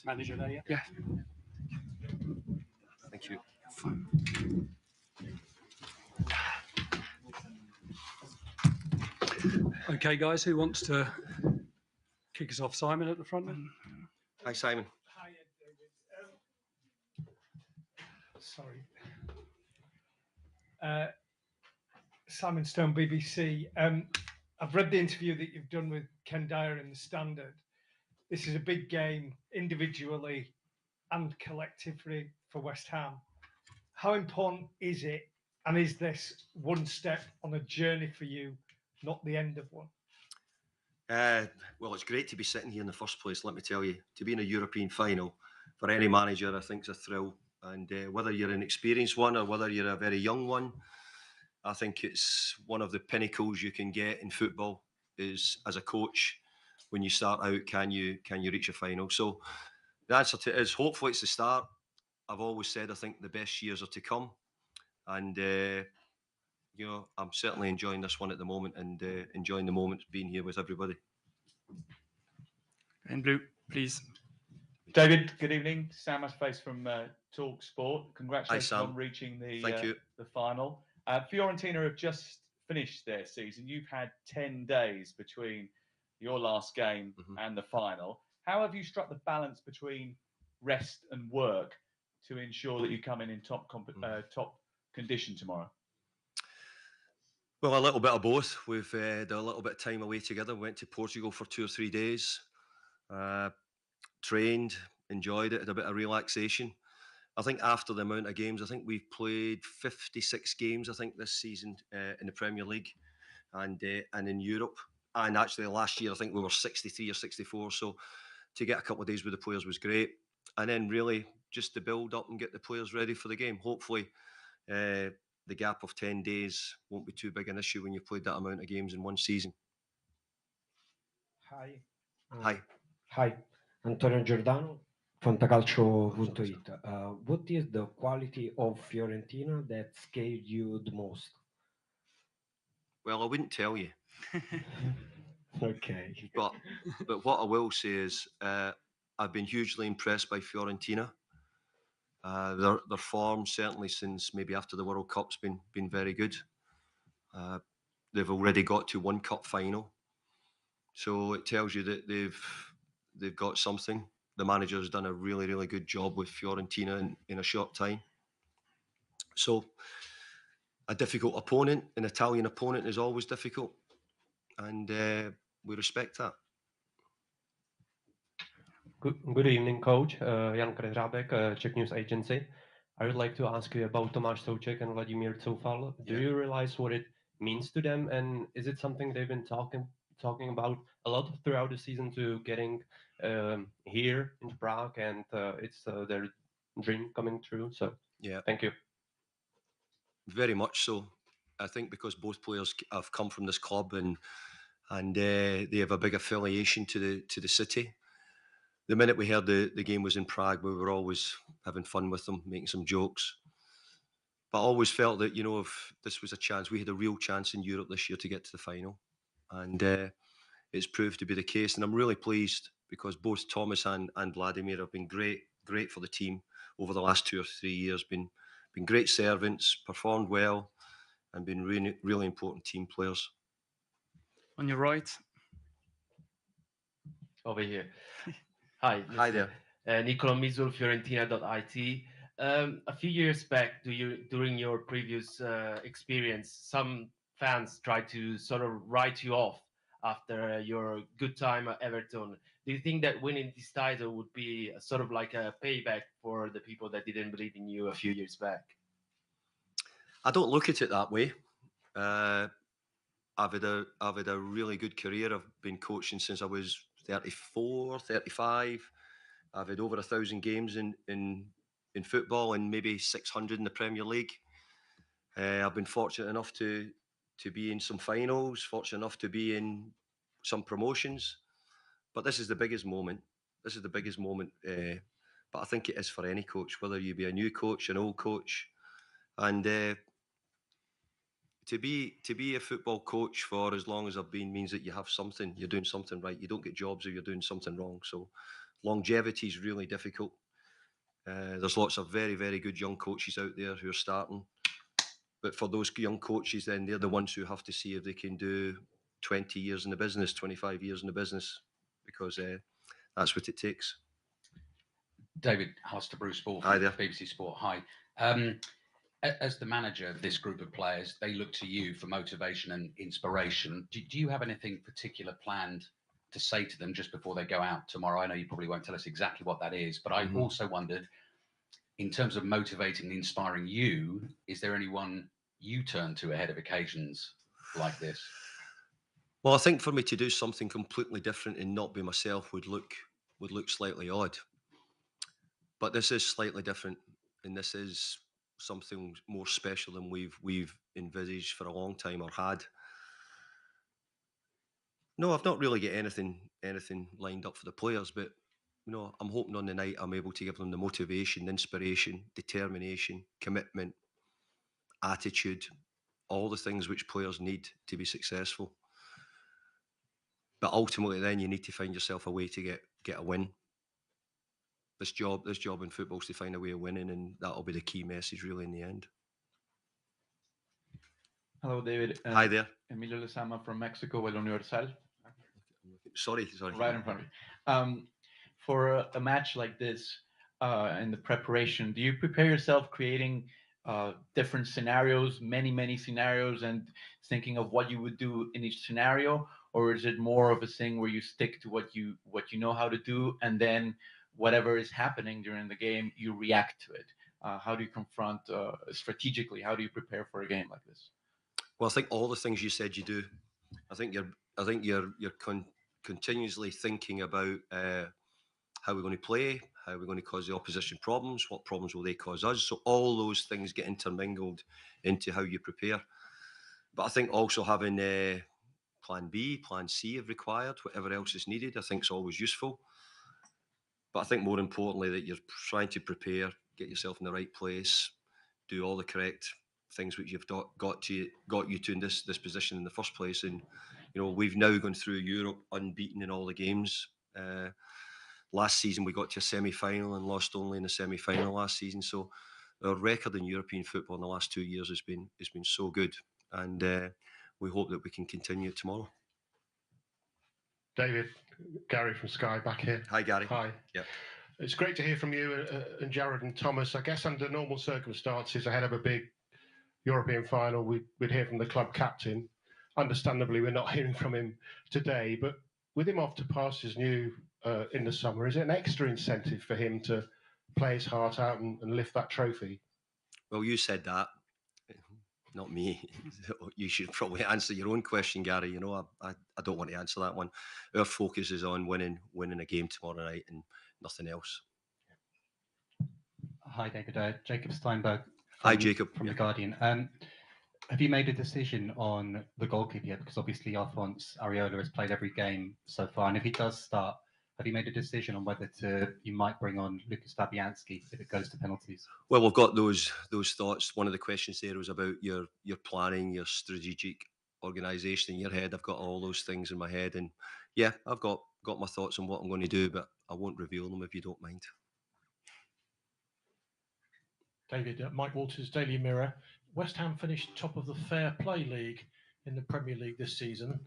Manager there, yeah? Yeah. Thank you. Okay, guys, who wants to kick us off? Simon at the front then? Hi, Simon. Hi, David. Sorry. Simon Stone, BBC. I've read the interview that you've done with Ken Dyer in the Standard. This is a big game, individually and collectively, for West Ham. How important is it, and is this one step on a journey for you, not the end of one? Well, it's great to be sitting here in the first place, let me tell you. To be in a European final, for any manager, I think is a thrill. And whether you're an experienced one or whether you're a very young one, I think it's one of the pinnacles you can get in football is as a coach. When you start out, can you reach a final? So the answer to it is hopefully it's the start. I've always said I think the best years are to come. And I'm certainly enjoying this one at the moment and enjoying the moment being here with everybody. In blue, please. David, good evening. Sam Aspace from Talk Sport. Congratulations Sam. on reaching Thank you. the final. Fiorentina have just finished their season. You've had 10 days between your last game and the final. How have you struck the balance between rest and work to ensure that you come in top condition tomorrow? Well, a little bit of both. We've done a little bit of time away together. We went to Portugal for 2 or 3 days. Trained, enjoyed it, had a bit of relaxation. I think after the amount of games, I think we've played 56 games, I think, this season in the Premier League and in Europe. And actually last year, I think we were 63 or 64. So to get a couple of days with the players was great. And then really just to build up and get the players ready for the game. Hopefully the gap of 10 days won't be too big an issue when you've played that amount of games in one season. Hi. Hi. Hi. Antonio Giordano, Fantacalcio.it. What is the quality of Fiorentina that scared you the most? Well, I wouldn't tell you. Okay. But what I will say is I've been hugely impressed by Fiorentina. Their form, certainly since maybe after the World Cup's been very good. They've already got to one cup final. So it tells you that they've got something. The manager has done a really, really good job with Fiorentina in a short time. So a difficult opponent, an Italian opponent, is always difficult. And we respect that. Good evening, Coach. Jan Kresrabek, Czech News Agency. I would like to ask you about Tomáš Souček and Vladimír Coufal. Do you realize what it means to them? And is it something they've been talking about a lot throughout the season to getting here in Prague, and it's their dream coming true? So yeah, thank you. Very much so. I think because both players have come from this club and they have a big affiliation to the city. The minute we heard the game was in Prague, we were always having fun with them, making some jokes. But I always felt that, if this was a chance, we had a real chance in Europe this year to get to the final. And it's proved to be the case. And I'm really pleased because both Thomas and Vladimir have been great for the team over the last 2 or 3 years, been great servants, performed well, and been really, really important team players. On your right. Over here. Hi. Hi there. Nicola Mizul, Fiorentina.it. A few years back, during your previous experience, some fans tried to sort of write you off after your good time at Everton. Do you think that winning this title would be sort of like a payback for the people that didn't believe in you a few years back? I don't look at it that way. I've had a really good career. I've been coaching since I was 34, 35. I've had over 1,000 games in football and maybe 600 in the Premier League. I've been fortunate enough to be in some finals, fortunate enough to be in some promotions. But this is the biggest moment. This is the biggest moment. But I think it is for any coach, whether you be a new coach, an old coach. And to be a football coach for as long as I've been means that you have something, you're doing something right. You don't get jobs if you're doing something wrong. So longevity is really difficult. There's lots of very, very good young coaches out there who are starting. But for those young coaches, then they're the ones who have to see if they can do 20 years in the business, 25 years in the business, because that's what it takes. David Hollister, Bruce Ball Hi from there. BBC Sport. Hi. As the manager of this group of players, they look to you for motivation and inspiration. Do you have anything particular planned to say to them just before they go out tomorrow? I know you probably won't tell us exactly what that is, but I also wondered, in terms of motivating and inspiring you, is there anyone you turn to ahead of occasions like this? Well, I think for me to do something completely different and not be myself would look slightly odd. But this is slightly different, and this is something more special than we've envisaged for a long time or had. No, I've not really got anything lined up for the players, but I'm hoping on the night I'm able to give them the motivation, inspiration, determination, commitment, attitude, all the things which players need to be successful. But ultimately, then you need to find yourself a way to get a win. This job in football is to find a way of winning, and that'll be the key message really in the end. Hello, David. Hi there. Emilio Lezama from Mexico, El Universal. Sorry. Right in front of you. For a match like this, in the preparation, do you prepare yourself creating different scenarios, many scenarios, and thinking of what you would do in each scenario, or is it more of a thing where you stick to what you know how to do, and then whatever is happening during the game, you react to it? How do you confront strategically? How do you prepare for a game like this? Well, I think all the things you said you do. I think you're continuously thinking about how we're going to play, how we're going to cause the opposition problems, what problems will they cause us. So all those things get intermingled into how you prepare. But I think also having plan B, plan C if required, whatever else is needed, I think is always useful. But I think more importantly that you're trying to prepare, get yourself in the right place, do all the correct things which you've got you to in this position in the first place. And we've now gone through Europe unbeaten in all the games. Last season we got to a semi-final and lost only in the semi-final last season. So our record in European football in the last 2 years has been so good, and we hope that we can continue it tomorrow. David, Gary from Sky back here. Hi, Gary. Hi. Yeah. It's great to hear from you and Jared and Thomas. I guess under normal circumstances, ahead of a big European final, we'd hear from the club captain. Understandably, we're not hearing from him today, but with him off to pastures new in the summer, is it an extra incentive for him to play his heart out and lift that trophy? Well, you said that, not me. You should probably answer your own question, Gary. I don't want to answer that one. Our focus is on winning a game tomorrow night and nothing else. Hi, David. Jacob Steinberg. Hi, Jacob. From The Guardian. Have you made a decision on the goalkeeper yet? Because obviously Alphonse Areola has played every game so far, and if he does start, have you made a decision on whether you might bring on Lucas Fabianski if it goes to penalties? Well, we've got those thoughts. One of the questions there was about your planning, your strategic organisation in your head. I've got all those things in my head, and yeah, I've got my thoughts on what I'm going to do, but I won't reveal them if you don't mind. David, Mike Walters, Daily Mirror. West Ham finished top of the Fair Play League in the Premier League this season,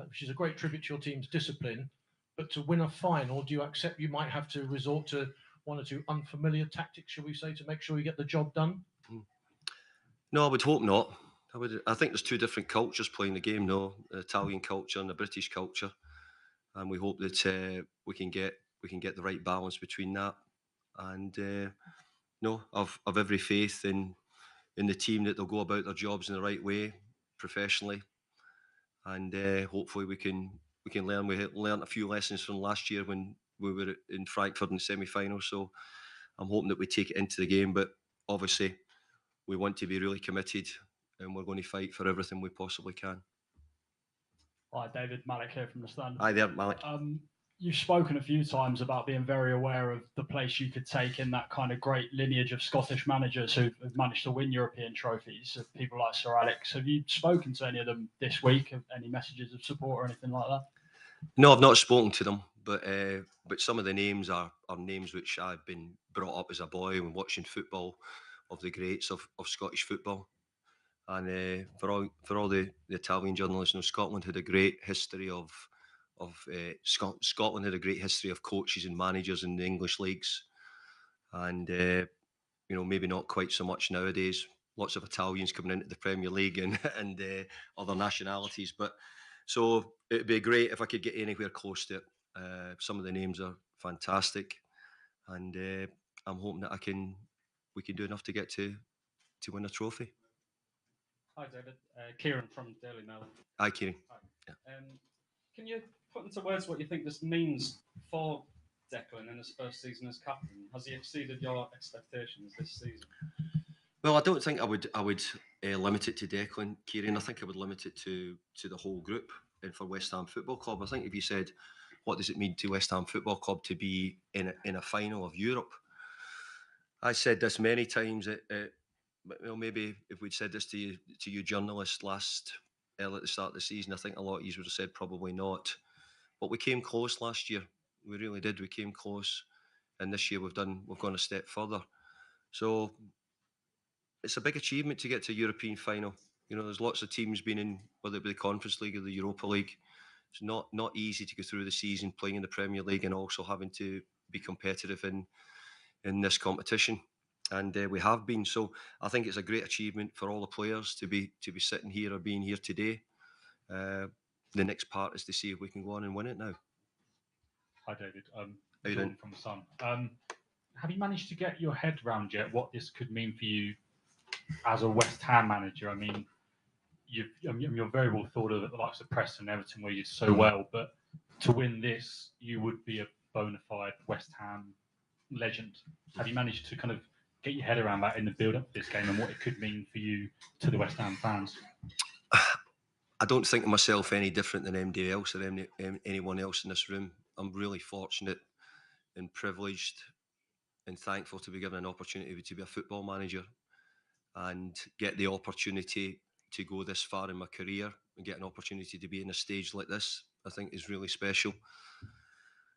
which is a great tribute to your team's discipline. But to win a final, do you accept you might have to resort to one or two unfamiliar tactics, shall we say, to make sure you get the job done? No, I would hope not. I think there's two different cultures playing the game, the Italian culture and the British culture, and we hope that we can get the right balance between that. And I've every faith in the team that they'll go about their jobs in the right way, professionally, and hopefully we can learn. We learned a few lessons from last year when we were in Frankfurt in the semi-final. So I'm hoping that we take it into the game. But obviously, we want to be really committed, and we're going to fight for everything we possibly can. Hi, David. Malik here from The Standard. Hi there, Malik. You've spoken a few times about being very aware of the place you could take in that kind of great lineage of Scottish managers who've managed to win European trophies, people like Sir Alex. Have you spoken to any of them this week? Any messages of support or anything like that? No, I've not spoken to them, but some of the names are names which I've been brought up as a boy when watching football of the greats of Scottish football. And for all the Italian journalists, Scotland had a great history of Scotland had a great history of coaches and managers in the English leagues, and maybe not quite so much nowadays. Lots of Italians coming into the Premier League and other nationalities, but so it'd be great if I could get anywhere close to it. Some of the names are fantastic, and I'm hoping that we can do enough to get to win a trophy. Hi, David. Kieran from Daily Mail. Hi, Kieran. Hi. Can you put into words what you think this means for Declan in his first season as captain? Has he exceeded your expectations this season? Well, I don't think I would limit it to Declan, Kieran. I think I would limit it to the whole group and for West Ham Football Club. I think if you said, what does it mean to West Ham Football Club to be in a final of Europe? I said this many times. Maybe if we'd said this to you journalists early at the start of the season, I think a lot of you would have said probably not. But we came close last year. We really did. We came close, and this year we've gone a step further. So it's a big achievement to get to a European final. There's lots of teams been in, whether it be the Conference League or the Europa League. It's not easy to go through the season playing in the Premier League and also having to be competitive in this competition. And we have been. So I think it's a great achievement for all the players to be sitting here or being here today. The next part is to see if we can go on and win it now. Hi, David. How you doing? From the Sun. Have you managed to get your head around yet what this could mean for you as a West Ham manager? I mean, you're very well thought of at the likes of Preston and Everton, where you do so well. But to win this, you would be a bona fide West Ham legend. Have you managed to kind of get your head around that in the build-up to this game and what it could mean for you to the West Ham fans? I don't think of myself any different than anybody else or anyone else in this room. I'm really fortunate and privileged and thankful to be given an opportunity to be a football manager and get the opportunity to go this far in my career and get an opportunity to be in a stage like this. I think is really special.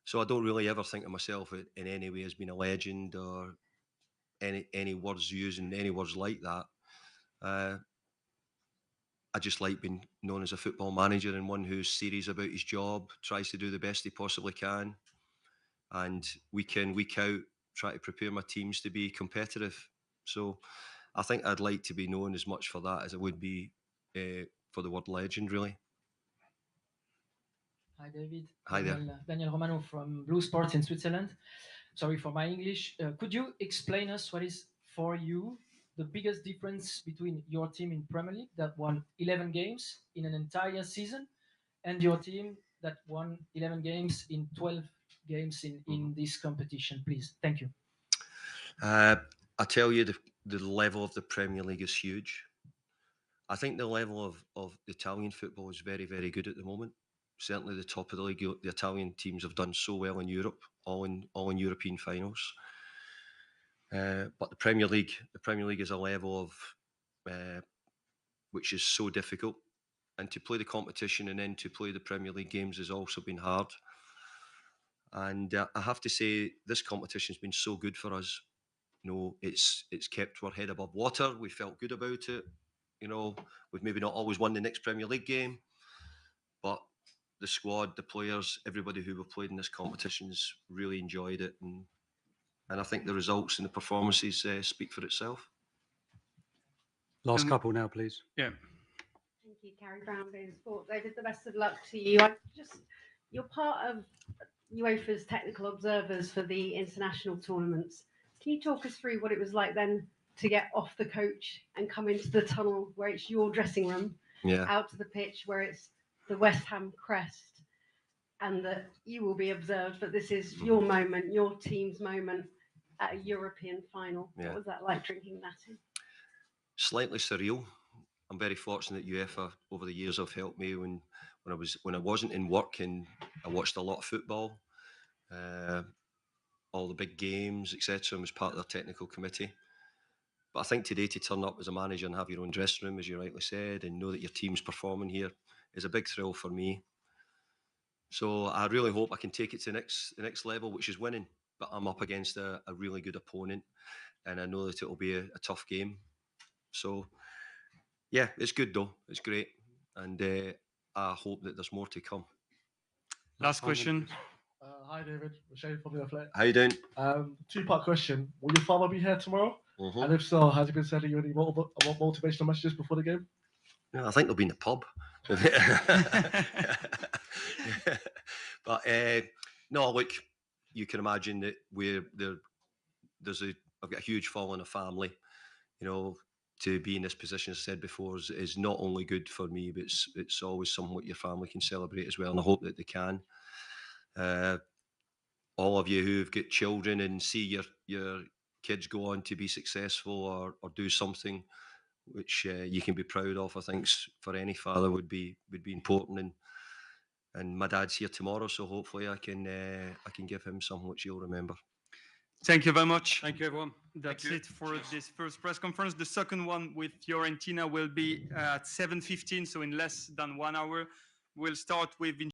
So I don't really ever think of myself in any way as being a legend or any words used and any words like that. I just like being known as a football manager and one who's serious about his job, tries to do the best he possibly can, and week in, week out, try to prepare my teams to be competitive. So I think I'd like to be known as much for that as I would be for the word legend, really. Hi, David. Hi there. Daniel Romano from Blue Sports in Switzerland. Sorry for my English. Could you explain us what is for you the biggest difference between your team in Premier League that won 11 games in an entire season and your team that won 11 games in 12 games in this competition, please? Thank you. I tell you, the level of the Premier League is huge. I think the level of Italian football is very, very good at the moment. Certainly the top of the league, the Italian teams have done so well in Europe, all in European finals. But the Premier League is a level of which is so difficult, and to play the competition and then to play the Premier League games has also been hard. And I have to say, this competition has been so good for us. It's kept our head above water. We felt good about it. We've maybe not always won the next Premier League game, but the squad, the players, everybody who have played in this competition's really enjoyed it, and I think the results and the performances speak for itself. Last couple now, please. Yeah. Thank you, Carrie Brown, being Sport. David, the best of luck to you. You're part of UEFA's technical observers for the international tournaments. Can you talk us through what it was like then to get off the coach and come into the tunnel where it's your dressing room, out to the pitch where it's the West Ham crest, and that you will be observed, but this is your moment, your team's moment at a European final? What was that like, drinking that in? Slightly surreal. I'm very fortunate that UEFA over the years have helped me when I wasn't in work, and I watched a lot of football, all the big games, etc., and was part of their technical committee. But I think today, to turn up as a manager and have your own dressing room, as you rightly said, and know that your team's performing here is a big thrill for me. So I really hope I can take it to the next level, which is winning. But I'm up against a really good opponent, and I know that it will be a tough game. So yeah, it's good though. It's great, and I hope that there's more to come. Last question. Hi, David. Shane from the Athletic. How you doing? Two-part question. Will your father be here tomorrow? Mhm. And if so, has he been sending you any motivational messages before the game? Yeah, I think they'll be in the pub. But no, look, you can imagine that I've got a huge following of family. You know, to be in this position, as I said before, is not only good for me, but it's always something what your family can celebrate as well. And I hope that they can. All of you who've got children and see your kids go on to be successful or do something which you can be proud of, I think for any father would be important. And my dad's here tomorrow, so hopefully I can give him something which he'll remember. Thank you very much. Thank you, everyone. That's it for this first press conference. The second one with Fiorentina will be at 7:15, so in less than 1 hour. We'll start with